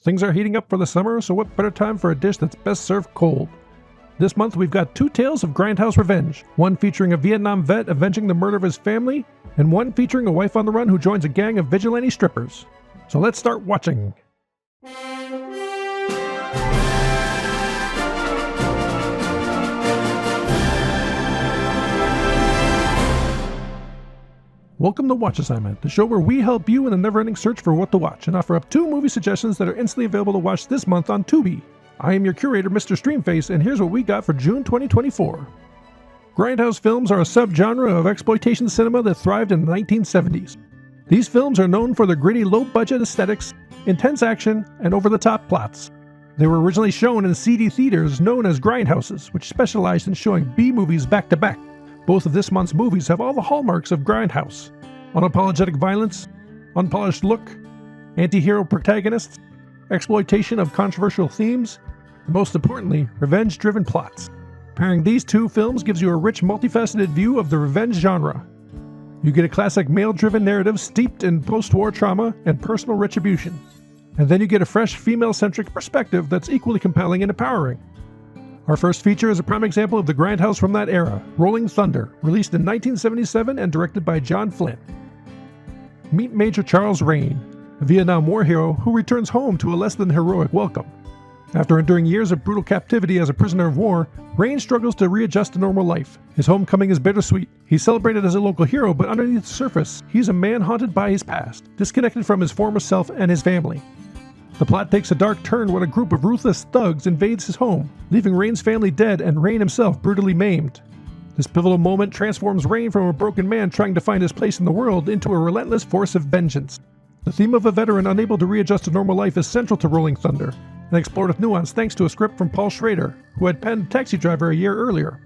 Things are heating up for the summer, so what better time for a dish that's best served cold? This month we've got two tales of grindhouse revenge, one featuring a Vietnam vet avenging the murder of his family, and one featuring a wife on the run who joins a gang of vigilante strippers. So let's start watching. Welcome to Watch Assignment, the show where we help you in the never-ending search for what to watch and offer up 2 movie suggestions that are instantly available to watch this month on Tubi. I am your curator, Mr. Streamface, and here's what we got for June 2024. Grindhouse films are a subgenre of exploitation cinema that thrived in the 1970s. These films are known for their gritty, low-budget aesthetics, intense action, and over-the-top plots. They were originally shown in seedy theaters known as grindhouses, which specialized in showing B-movies back-to-back. Both of this month's movies have all the hallmarks of grindhouse: unapologetic violence, unpolished look, anti-hero protagonists, exploitation of controversial themes, and most importantly, revenge-driven plots. Pairing these two films gives you a rich, multifaceted view of the revenge genre. You get a classic male-driven narrative steeped in post-war trauma and personal retribution. And then you get a fresh, female-centric perspective that's equally compelling and empowering. Our first feature is a prime example of the grindhouse from that era, Rolling Thunder, released in 1977 and directed by John Flynn. Meet Major Charles Rain, a Vietnam War hero who returns home to a less than heroic welcome. After enduring years of brutal captivity as a prisoner of war, Rain struggles to readjust to normal life. His homecoming is bittersweet. He's celebrated as a local hero, but underneath the surface, he's a man haunted by his past, disconnected from his former self and his family. The plot takes a dark turn when a group of ruthless thugs invades his home, leaving Rain's family dead and Rain himself brutally maimed. This pivotal moment transforms Rain from a broken man trying to find his place in the world into a relentless force of vengeance. The theme of a veteran unable to readjust to normal life is central to Rolling Thunder, and explored with nuance thanks to a script from Paul Schrader, who had penned Taxi Driver a year earlier.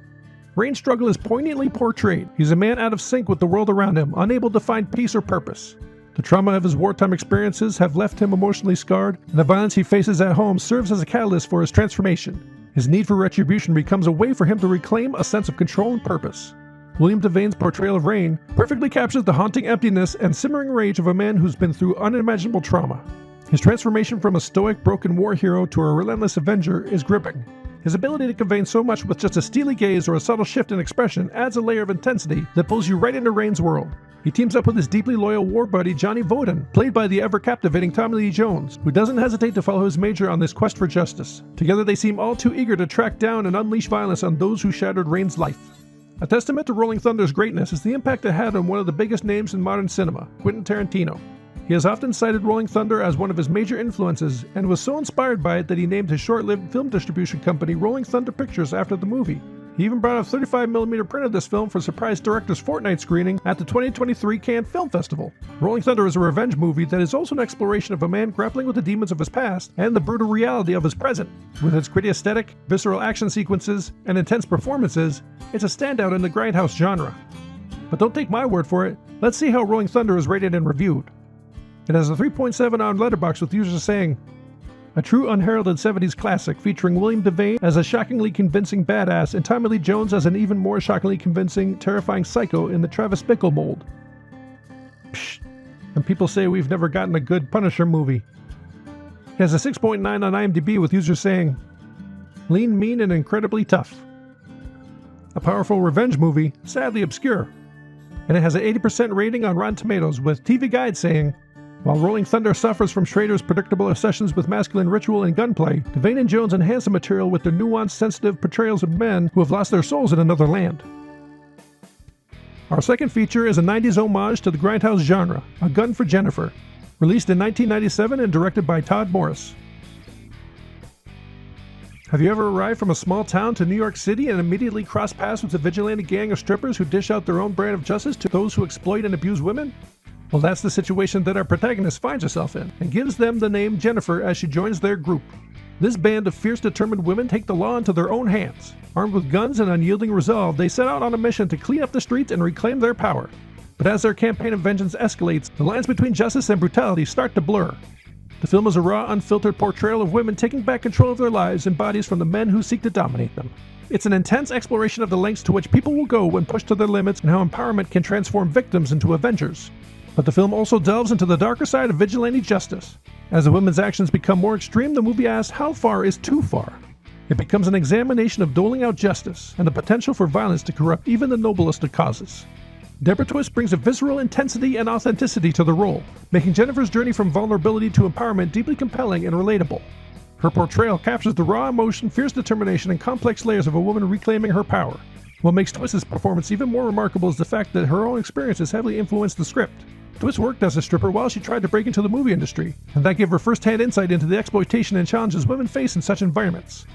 Rain's struggle is poignantly portrayed. He's a man out of sync with the world around him, unable to find peace or purpose. The trauma of his wartime experiences have left him emotionally scarred, and the violence he faces at home serves as a catalyst for his transformation. His need for retribution becomes a way for him to reclaim a sense of control and purpose. William Devane's portrayal of Rain perfectly captures the haunting emptiness and simmering rage of a man who's been through unimaginable trauma. His transformation from a stoic, broken war hero to a relentless avenger is gripping. His ability to convey so much with just a steely gaze or a subtle shift in expression adds a layer of intensity that pulls you right into Rain's world. He teams up with his deeply loyal war buddy Johnny Voden, played by the ever-captivating Tommy Lee Jones, who doesn't hesitate to follow his major on this quest for justice. Together they seem all too eager to track down and unleash violence on those who shattered Rain's life. A testament to Rolling Thunder's greatness is the impact it had on one of the biggest names in modern cinema, Quentin Tarantino. He has often cited Rolling Thunder as one of his major influences and was so inspired by it that he named his short-lived film distribution company Rolling Thunder Pictures after the movie. He even brought a 35mm print of this film for a surprise director's fortnight screening at the 2023 Cannes Film Festival. Rolling Thunder is a revenge movie that is also an exploration of a man grappling with the demons of his past and the brutal reality of his present. With its gritty aesthetic, visceral action sequences, and intense performances, it's a standout in the grindhouse genre. But don't take my word for it, let's see how Rolling Thunder is rated and reviewed. It has a 3.7 on Letterboxd with users saying, "A true unheralded 70s classic featuring William Devane as a shockingly convincing badass and Tommy Lee Jones as an even more shockingly convincing, terrifying psycho in the Travis Bickle mold." Psh, and people say we've never gotten a good Punisher movie. It has a 6.9 on IMDb with users saying, "Lean, mean, and incredibly tough." A powerful revenge movie, sadly obscure. And it has an 80% rating on Rotten Tomatoes with TV Guide saying, "While Rolling Thunder suffers from Schrader's predictable obsessions with masculine ritual and gunplay, Devane and Jones enhance the material with their nuanced, sensitive portrayals of men who have lost their souls in another land." Our second feature is a 90s homage to the grindhouse genre, A Gun for Jennifer, released in 1997 and directed by Todd Morris. Have you ever arrived from a small town to New York City and immediately crossed paths with a vigilante gang of strippers who dish out their own brand of justice to those who exploit and abuse women? Well, that's the situation that our protagonist finds herself in, and gives them the name Jennifer as she joins their group. This band of fierce, determined women take the law into their own hands. Armed with guns and unyielding resolve, they set out on a mission to clean up the streets and reclaim their power. But as their campaign of vengeance escalates, the lines between justice and brutality start to blur. The film is a raw, unfiltered portrayal of women taking back control of their lives and bodies from the men who seek to dominate them. It's an intense exploration of the lengths to which people will go when pushed to their limits and how empowerment can transform victims into avengers. But the film also delves into the darker side of vigilante justice. As the women's actions become more extreme, the movie asks, how far is too far? It becomes an examination of doling out justice and the potential for violence to corrupt even the noblest of causes. Deborah Twist brings a visceral intensity and authenticity to the role, making Jennifer's journey from vulnerability to empowerment deeply compelling and relatable. Her portrayal captures the raw emotion, fierce determination, and complex layers of a woman reclaiming her power. What makes Twist's performance even more remarkable is the fact that her own experiences heavily influenced the script. Twist worked as a stripper while she tried to break into the movie industry, and that gave her first-hand insight into the exploitation and challenges women face in such environments.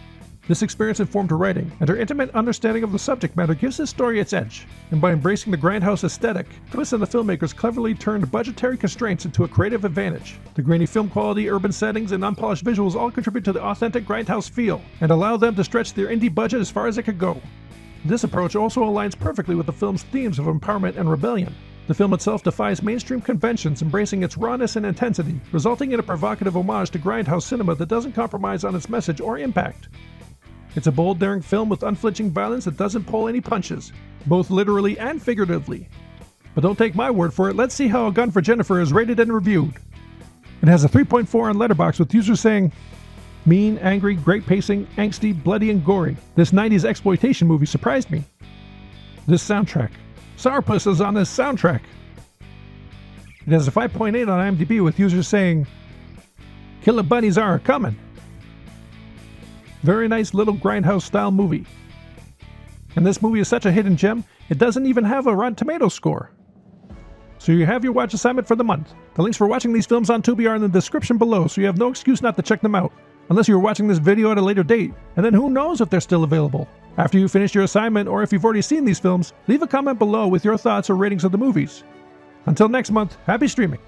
This experience informed her writing, and her intimate understanding of the subject matter gives this story its edge. And by embracing the grindhouse aesthetic, Twist and the filmmakers cleverly turned budgetary constraints into a creative advantage. The grainy film quality, urban settings, and unpolished visuals all contribute to the authentic grindhouse feel, and allow them to stretch their indie budget as far as it could go. This approach also aligns perfectly with the film's themes of empowerment and rebellion. The film itself defies mainstream conventions, embracing its rawness and intensity, resulting in a provocative homage to grindhouse cinema that doesn't compromise on its message or impact. It's a bold, daring film with unflinching violence that doesn't pull any punches, both literally and figuratively. But don't take my word for it, let's see how A Gun for Jennifer is rated and reviewed. It has a 3.4 on Letterboxd with users saying, mean, angry, great pacing, angsty, bloody, and gory. This 90s exploitation movie surprised me. This soundtrack. Sourpuss is on this soundtrack. It has a 5.8 on IMDb with users saying, Killer Bunnies are coming. Very nice little grindhouse style movie. And this movie is such a hidden gem, it doesn't even have a Rotten Tomatoes score. So you have your watch assignment for the month. The links for watching these films on Tubi are in the description below, so you have no excuse not to check them out. Unless you're watching this video at a later date, and then who knows if they're still available. After you finish your assignment, or if you've already seen these films, leave a comment below with your thoughts or ratings of the movies. Until next month, happy streaming!